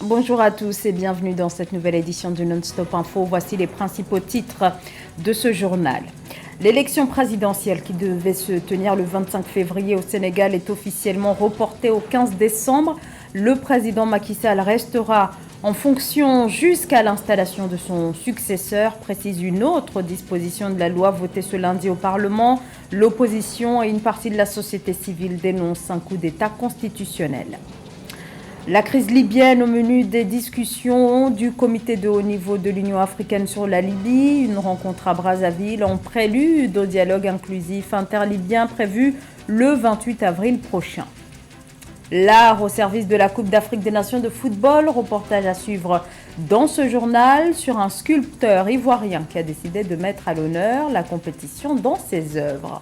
Bonjour à tous et bienvenue dans cette nouvelle édition du Non-Stop Info. Voici les principaux titres de ce journal. L'élection présidentielle qui devait se tenir le 25 février au Sénégal est officiellement reportée au 15 décembre. Le président Macky Sall restera en fonction jusqu'à l'installation de son successeur, précise une autre disposition de la loi votée ce lundi au Parlement. L'opposition et une partie de la société civile dénoncent un coup d'État constitutionnel. La crise libyenne au menu des discussions du comité de haut niveau de l'Union africaine sur la Libye. Une rencontre à Brazzaville en prélude au dialogue inclusif interlibyen prévu le 28 avril prochain. L'art au service de la Coupe d'Afrique des Nations de football, reportage à suivre dans ce journal sur un sculpteur ivoirien qui a décidé de mettre à l'honneur la compétition dans ses œuvres.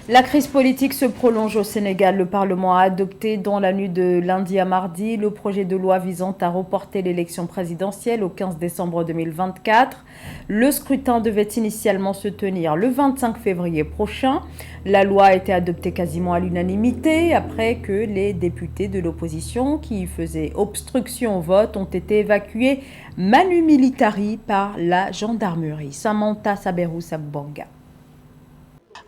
La crise politique se prolonge au Sénégal. Le Parlement a adopté dans la nuit de lundi à mardi le projet de loi visant à reporter l'élection présidentielle au 15 décembre 2024. Le scrutin devait initialement se tenir le 25 février prochain. La loi a été adoptée quasiment à l'unanimité après que les députés de l'opposition qui faisaient obstruction au vote ont été évacués manu militari par la gendarmerie. Samantha Saberou Sabanga.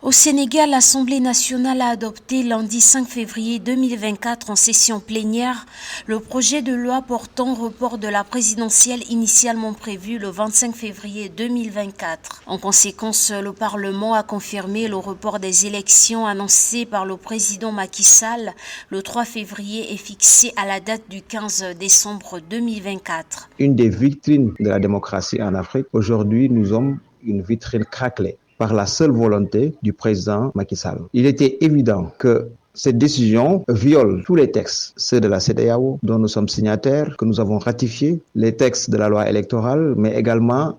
Au Sénégal, l'Assemblée nationale a adopté lundi 5 février 2024 en session plénière le projet de loi portant report de la présidentielle initialement prévue le 25 février 2024. En conséquence, le Parlement a confirmé le report des élections annoncé par le président Macky Sall le 3 février et fixé à la date du 15 décembre 2024. Une des vitrines de la démocratie en Afrique, aujourd'hui nous sommes une vitrine craquelée par la seule volonté du président Macky Sall. Il était évident que cette décision viole tous les textes, ceux de la CEDEAO dont nous sommes signataires, que nous avons ratifiés, les textes de la loi électorale, mais également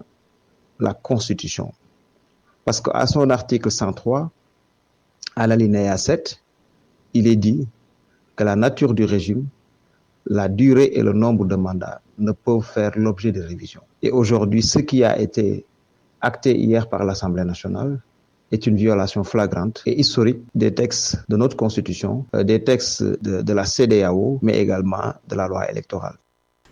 la Constitution. Parce qu'à son article 103, à l'alinéa 7, il est dit que la nature du régime, la durée et le nombre de mandats ne peuvent faire l'objet de révision. Et aujourd'hui, ce qui a été acté hier par l'Assemblée nationale est une violation flagrante et historique des textes de notre Constitution, des textes de la CEDEAO, mais également de la loi électorale.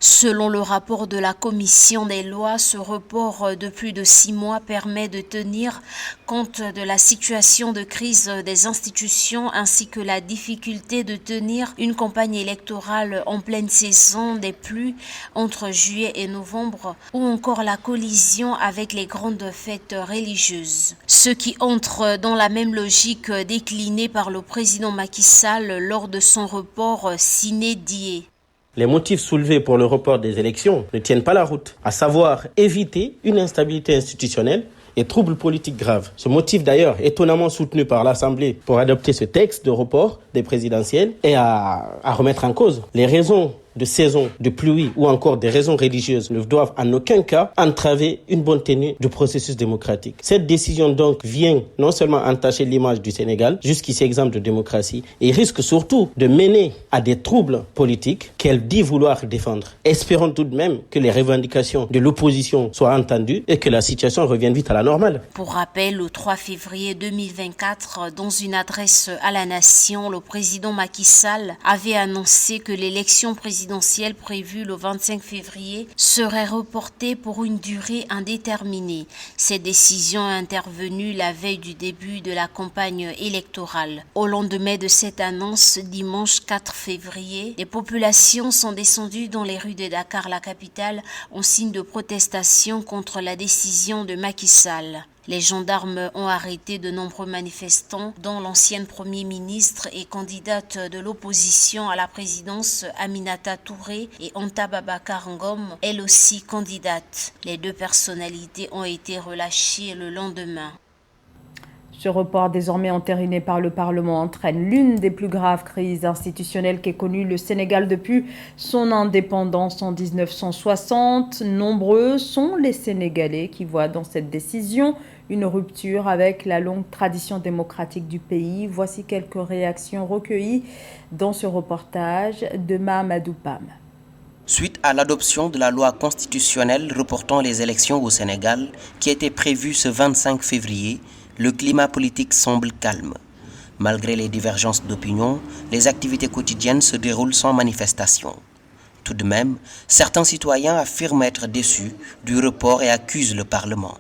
Selon le rapport de la Commission des lois, ce report de plus de 6 mois permet de tenir compte de la situation de crise des institutions ainsi que la difficulté de tenir une campagne électorale en pleine saison des pluies entre juillet et novembre ou encore la collision avec les grandes fêtes religieuses. Ce qui entre dans la même logique déclinée par le président Macky Sall lors de son report sine die. Les motifs soulevés pour le report des élections ne tiennent pas la route, à savoir éviter une instabilité institutionnelle et troubles politiques graves. Ce motif d'ailleurs étonnamment soutenu par l'Assemblée pour adopter ce texte de report des présidentielles et à remettre en cause les raisons de saison, de pluie ou encore des raisons religieuses ne doivent en aucun cas entraver une bonne tenue du processus démocratique. Cette décision donc vient non seulement entacher l'image du Sénégal, jusqu'ici exemple de démocratie, et risque surtout de mener à des troubles politiques qu'elle dit vouloir défendre. Espérons tout de même que les revendications de l'opposition soient entendues et que la situation revienne vite à la normale. Pour rappel, le 3 février 2024, dans une adresse à la nation, le président Macky Sall avait annoncé que l'élection présidentielle prévue le 25 février serait reportée pour une durée indéterminée. Cette décision est intervenue la veille du début de la campagne électorale. Au lendemain de cette annonce, dimanche 4 février, les populations sont descendues dans les rues de Dakar, la capitale, en signe de protestation contre la décision de Macky Sall. Les gendarmes ont arrêté de nombreux manifestants, dont l'ancienne Premier ministre et candidate de l'opposition à la présidence Aminata Touré et Anta Babacar Ngom, elle aussi candidate. Les deux personnalités ont été relâchées le lendemain. Ce report désormais entériné par le Parlement entraîne l'une des plus graves crises institutionnelles qu'ait connue le Sénégal depuis son indépendance en 1960. Nombreux sont les Sénégalais qui voient dans cette décision une rupture avec la longue tradition démocratique du pays. Voici quelques réactions recueillies dans ce reportage de Mahamadou Pam. Suite à l'adoption de la loi constitutionnelle reportant les élections au Sénégal, qui était prévue ce 25 février, le climat politique semble calme. Malgré les divergences d'opinion, les activités quotidiennes se déroulent sans manifestation. Tout de même, certains citoyens affirment être déçus du report et accusent le Parlement.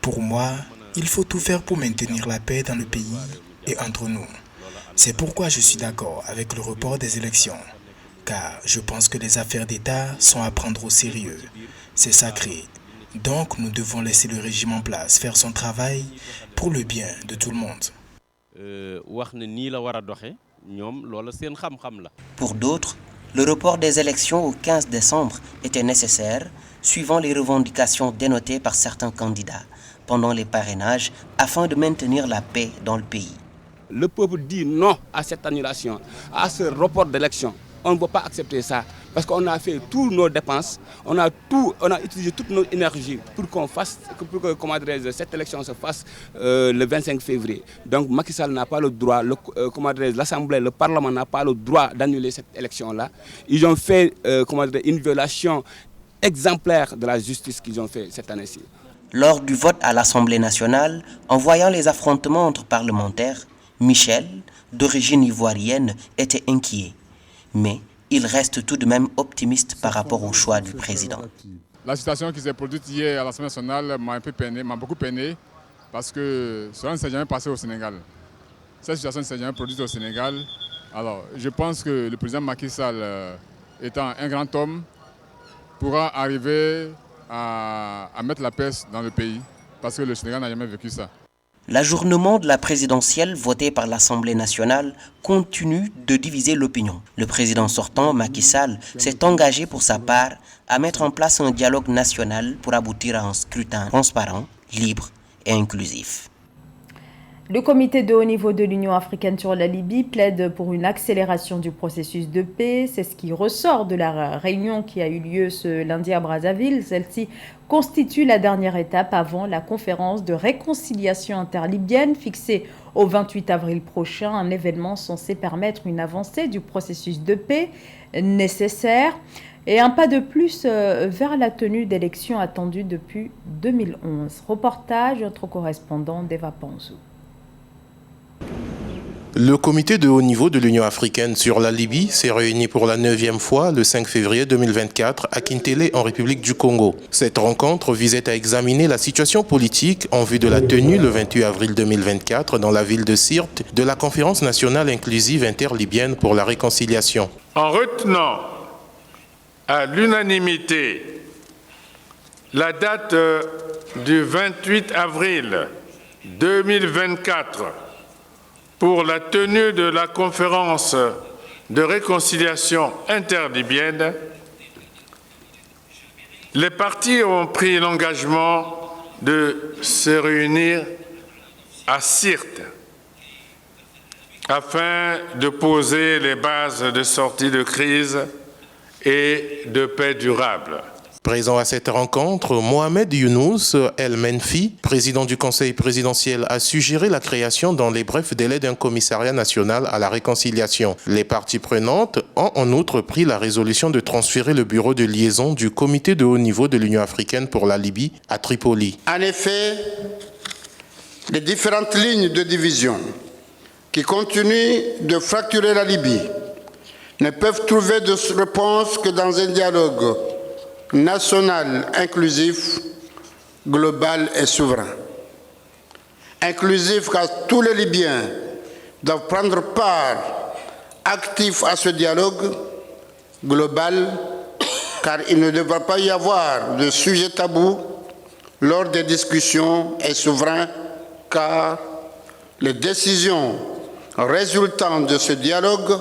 Pour moi, il faut tout faire pour maintenir la paix dans le pays et entre nous. C'est pourquoi je suis d'accord avec le report des élections, car je pense que les affaires d'État sont à prendre au sérieux. C'est sacré. Donc nous devons laisser le régime en place faire son travail pour le bien de tout le monde. Pour d'autres, le report des élections au 15 décembre était nécessaire, suivant les revendications dénotées par certains candidats pendant les parrainages afin de maintenir la paix dans le pays. Le peuple dit non à cette annulation, à ce report d'élection. On ne peut pas accepter ça parce qu'on a fait toutes nos dépenses, on a utilisé toute notre énergie pour que cette élection se fasse le 25 février. Donc Macky Sall n'a pas le droit, l'Assemblée, le Parlement n'a pas le droit d'annuler cette élection-là. Ils ont fait une violation exemplaire de la justice qu'ils ont fait cette année-ci. Lors du vote à l'Assemblée nationale, en voyant les affrontements entre parlementaires, Michel, d'origine ivoirienne, était inquiet. Mais il reste tout de même optimiste par rapport au choix du président. La situation qui s'est produite hier à l'Assemblée nationale m'a beaucoup peiné parce que cela ne s'est jamais passé au Sénégal. Cette situation ne s'est jamais produite au Sénégal. Alors, je pense que le président Macky Sall, étant un grand homme, pourra arriver à mettre la paix dans le pays parce que le Sénégal n'a jamais vécu ça. L'ajournement de la présidentielle votée par l'Assemblée nationale continue de diviser l'opinion. Le président sortant, Macky Sall, s'est engagé pour sa part à mettre en place un dialogue national pour aboutir à un scrutin transparent, libre et inclusif. Le comité de haut niveau de l'Union africaine sur la Libye plaide pour une accélération du processus de paix. C'est ce qui ressort de la réunion qui a eu lieu ce lundi à Brazzaville. Celle-ci constitue la dernière étape avant la conférence de réconciliation interlibyenne fixée au 28 avril prochain, un événement censé permettre une avancée du processus de paix nécessaire et un pas de plus vers la tenue d'élections attendues depuis 2011. Reportage de notre correspondant Deva Panzou. Le comité de haut niveau de l'Union africaine sur la Libye s'est réuni pour la 9e fois le 5 février 2024 à Kintélé en République du Congo. Cette rencontre visait à examiner la situation politique en vue de la tenue le 28 avril 2024 dans la ville de Sirte de la conférence nationale inclusive interlibyenne pour la réconciliation. En retenant à l'unanimité la date du 28 avril 2024 pour la tenue de la conférence de réconciliation interlibyenne, les partis ont pris l'engagement de se réunir à Sirte afin de poser les bases de sortie de crise et de paix durable. Présent à cette rencontre, Mohamed Younous El Menfi, président du Conseil présidentiel, a suggéré la création dans les brefs délais d'un commissariat national à la réconciliation. Les parties prenantes ont en outre pris la résolution de transférer le bureau de liaison du comité de haut niveau de l'Union africaine pour la Libye à Tripoli. En effet, les différentes lignes de division qui continuent de fracturer la Libye ne peuvent trouver de réponse que dans un dialogue national inclusif, global et souverain. Inclusif car tous les Libyens doivent prendre part active à ce dialogue. Global car il ne devra pas y avoir de sujet tabou lors des discussions, et souverain car les décisions résultant de ce dialogue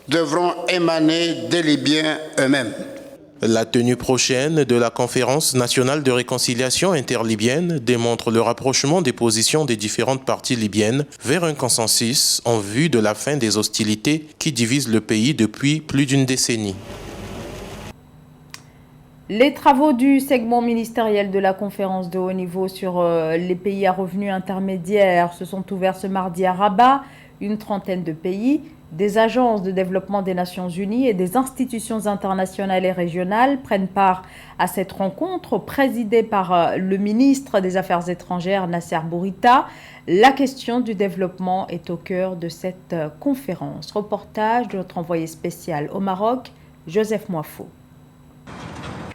devront émaner des Libyens eux-mêmes. La tenue prochaine de la conférence nationale de réconciliation interlibyenne démontre le rapprochement des positions des différentes parties libyennes vers un consensus en vue de la fin des hostilités qui divisent le pays depuis plus d'une décennie. Les travaux du segment ministériel de la conférence de haut niveau sur les pays à revenus intermédiaires se sont ouverts ce mardi à Rabat. une trentaine de pays, des agences de développement des Nations Unies et des institutions internationales et régionales prennent part à cette rencontre présidée par le ministre des Affaires étrangères Nasser Bourita. La question du développement est au cœur de cette conférence. Reportage de notre envoyé spécial au Maroc, Joseph Moifo.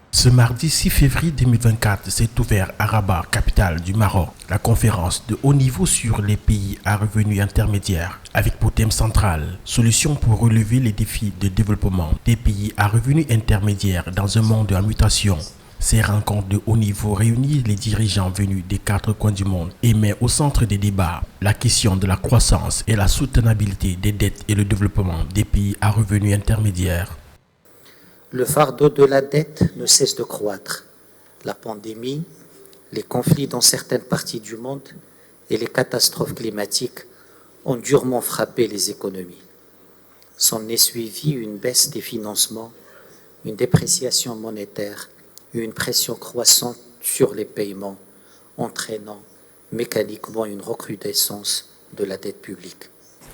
Ce mardi 6 février 2024 s'est ouvert à Rabat, capitale du Maroc, la conférence de haut niveau sur les pays à revenus intermédiaires, avec pour thème central « Solutions pour relever les défis de développement des pays à revenus intermédiaires dans un monde en mutation ». Ces rencontres de haut niveau réunissent les dirigeants venus des 4 coins du monde et mettent au centre des débats la question de la croissance et la soutenabilité des dettes et le développement des pays à revenus intermédiaires. Le fardeau de la dette ne cesse de croître. La pandémie, les conflits dans certaines parties du monde et les catastrophes climatiques ont durement frappé les économies. S'en est suivi une baisse des financements, une dépréciation monétaire et une pression croissante sur les paiements, entraînant mécaniquement une recrudescence de la dette publique.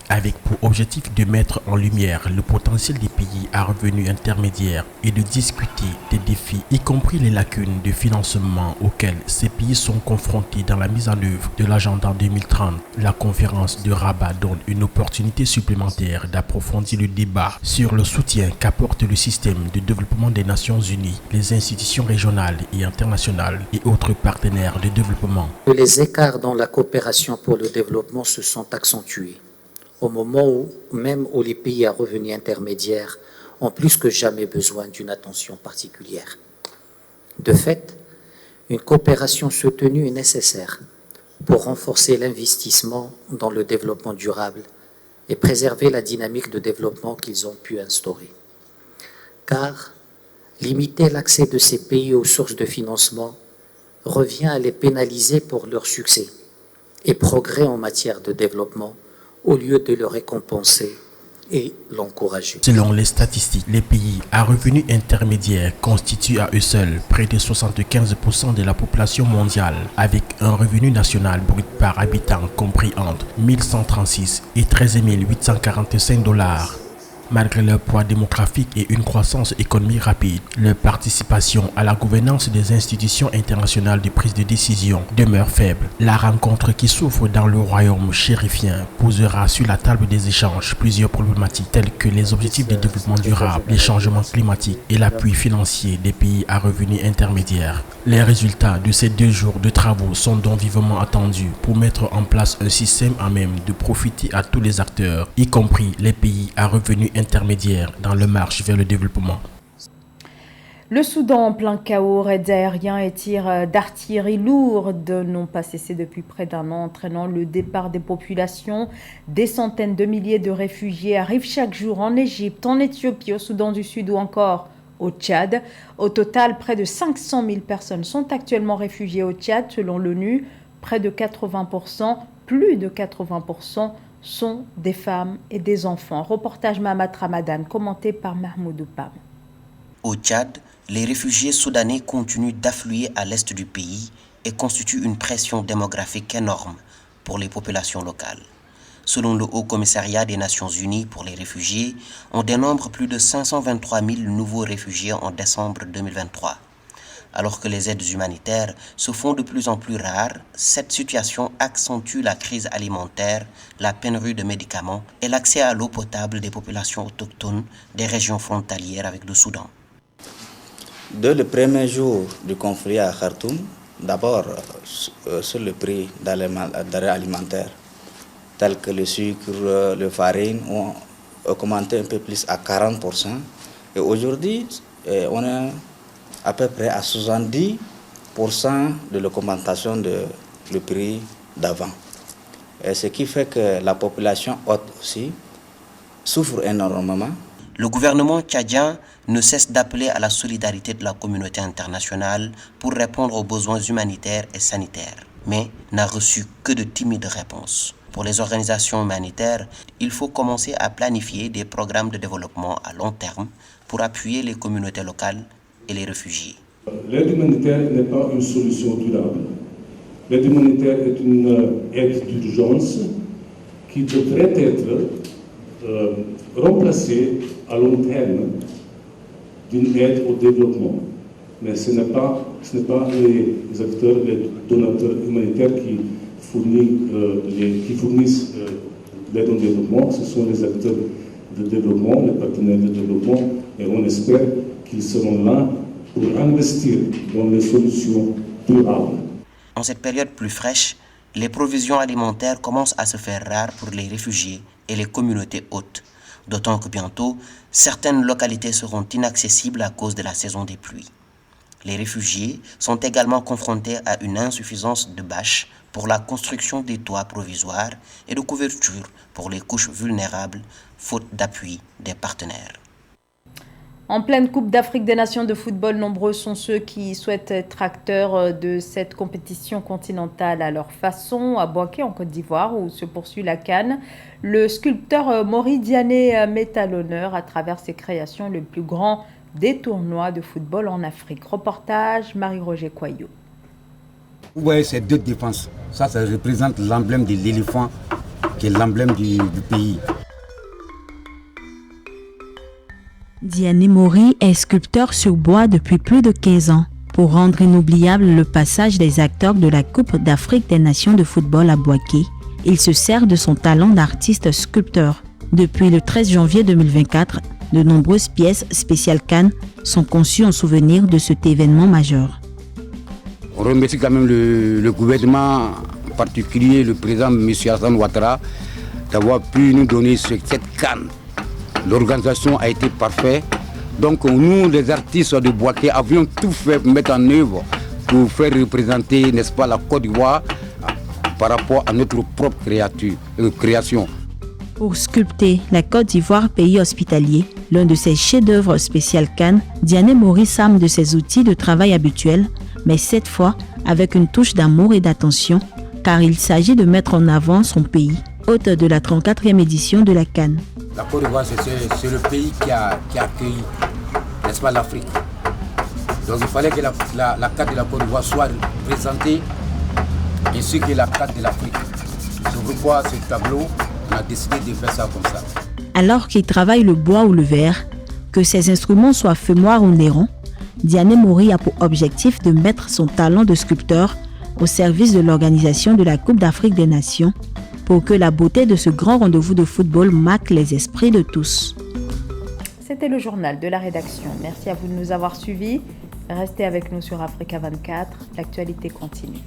Avec pour objectif de mettre en lumière le potentiel des pays à revenus intermédiaires et de discuter des défis, y compris les lacunes de financement auxquelles ces pays sont confrontés dans la mise en œuvre de l'agenda 2030. La conférence de Rabat donne une opportunité supplémentaire d'approfondir le débat sur le soutien qu'apporte le système de développement des Nations Unies, les institutions régionales et internationales et autres partenaires de développement. Les écarts dans la coopération pour le développement se sont accentués. Au moment où les pays à revenus intermédiaires ont plus que jamais besoin d'une attention particulière. De fait, une coopération soutenue est nécessaire pour renforcer l'investissement dans le développement durable et préserver la dynamique de développement qu'ils ont pu instaurer. Car limiter l'accès de ces pays aux sources de financement revient à les pénaliser pour leur succès et progrès en matière de développement, au lieu de le récompenser et l'encourager. Selon les statistiques, les pays à revenus intermédiaires constituent à eux seuls près de 75% de la population mondiale, avec un revenu national brut par habitant compris entre 1136 et 13 845 $. Malgré leur poids démographique et une croissance économique rapide, leur participation à la gouvernance des institutions internationales de prise de décision demeure faible. La rencontre qui s'ouvre dans le royaume chérifien posera sur la table des échanges plusieurs problématiques telles que les objectifs de développement durable, les changements climatiques et l'appui financier des pays à revenus intermédiaires. Les résultats de ces 2 jours de travaux sont donc vivement attendus pour mettre en place un système à même de profiter à tous les acteurs, y compris les pays à revenus intermédiaires dans leur marche vers le développement. Le Soudan en plein chaos, raids aériens et tirs d'artillerie lourde n'ont pas cessé depuis près d'1 an, entraînant le départ des populations. Des centaines de milliers de réfugiés arrivent chaque jour en Égypte, en Éthiopie, au Soudan du Sud ou encore au Tchad. Au total, près de 500 000 personnes sont actuellement réfugiées au Tchad, selon l'ONU. Près de 80%, plus de 80% sont des femmes et des enfants. Reportage Mahamat Ramadan, commenté par Mahmoud Oupam. Au Tchad, les réfugiés soudanais continuent d'affluer à l'est du pays et constituent une pression démographique énorme pour les populations locales. Selon le Haut Commissariat des Nations Unies pour les réfugiés, on dénombre plus de 523 000 nouveaux réfugiés en décembre 2023. Alors que les aides humanitaires se font de plus en plus rares, cette situation accentue la crise alimentaire, la pénurie de médicaments et l'accès à l'eau potable des populations autochtones des régions frontalières avec le Soudan. Dès le premier jour du conflit à Khartoum, d'abord sur le prix denrées alimentaires, tels que le sucre, le farine, ont augmenté un peu plus à 40%. Et aujourd'hui, on est à peu près à 70% de l'augmentation du prix d'avant. Ce qui fait que la population haute aussi souffre énormément. Le gouvernement tchadien ne cesse d'appeler à la solidarité de la communauté internationale pour répondre aux besoins humanitaires et sanitaires, mais n'a reçu que de timides réponses. Pour les organisations humanitaires, il faut commencer à planifier des programmes de développement à long terme pour appuyer les communautés locales et les réfugiés. L'aide humanitaire n'est pas une solution durable. L'aide humanitaire est une aide d'urgence qui devrait être remplacée à long terme d'une aide au développement. Mais ce n'est pas les acteurs, les donateurs humanitaires qui fournissent l'aide au développement, ce sont les acteurs de développement, les partenaires de développement, et on espère qu'ils seront là pour investir dans les solutions durables. En cette période plus fraîche, les provisions alimentaires commencent à se faire rares pour les réfugiés et les communautés hôtes, d'autant que bientôt, certaines localités seront inaccessibles à cause de la saison des pluies. Les réfugiés sont également confrontés à une insuffisance de bâches pour la construction des toits provisoires et de couvertures pour les couches vulnérables, faute d'appui des partenaires. En pleine Coupe d'Afrique des Nations de football, nombreux sont ceux qui souhaitent être acteurs de cette compétition continentale à leur façon. À Bouaké, en Côte d'Ivoire, où se poursuit la CAN, le sculpteur Mori Diané met à l'honneur à travers ses créations le plus grand des tournois de football en Afrique. Reportage Marie-Roger Coyot. Vous voyez ces deux défenses, ça représente l'emblème de l'éléphant, qui est l'emblème du pays. Diané Mori est sculpteur sur bois depuis plus de 15 ans. Pour rendre inoubliable le passage des acteurs de la Coupe d'Afrique des Nations de football à Bouaké, il se sert de son talent d'artiste sculpteur. Depuis le 13 janvier 2024, de nombreuses pièces spéciales CAN sont conçues en souvenir de cet événement majeur. On remercie quand même le gouvernement, en particulier le président M. Alassane Ouattara, d'avoir pu nous donner cette CAN. L'organisation a été parfaite. Donc nous, les artistes de Bouaké, avions tout fait pour mettre en œuvre pour faire représenter, n'est-ce pas, la Côte d'Ivoire par rapport à notre propre création. Pour sculpter la Côte d'Ivoire, pays hospitalier, l'un de ses chefs-d'œuvre spécial CAN, Diané Mori s'arme de ses outils de travail habituels, mais cette fois avec une touche d'amour et d'attention, car il s'agit de mettre en avant son pays, hôte de la 34e édition de la CAN. La Côte d'Ivoire, c'est le pays qui a accueilli, n'est-ce pas, l'Afrique. Donc il fallait que la carte de la Côte d'Ivoire soit présentée ainsi que la carte de l'Afrique. C'est pourquoi ce tableau, on a décidé de faire ça comme ça. Alors qu'il travaille le bois ou le verre, que ses instruments soient feumoirs ou nérons, Diané Mori a pour objectif de mettre son talent de sculpteur au service de l'organisation de la Coupe d'Afrique des Nations pour que la beauté de ce grand rendez-vous de football marque les esprits de tous. C'était le journal de la rédaction. Merci à vous de nous avoir suivis. Restez avec nous sur Africa 24. L'actualité continue.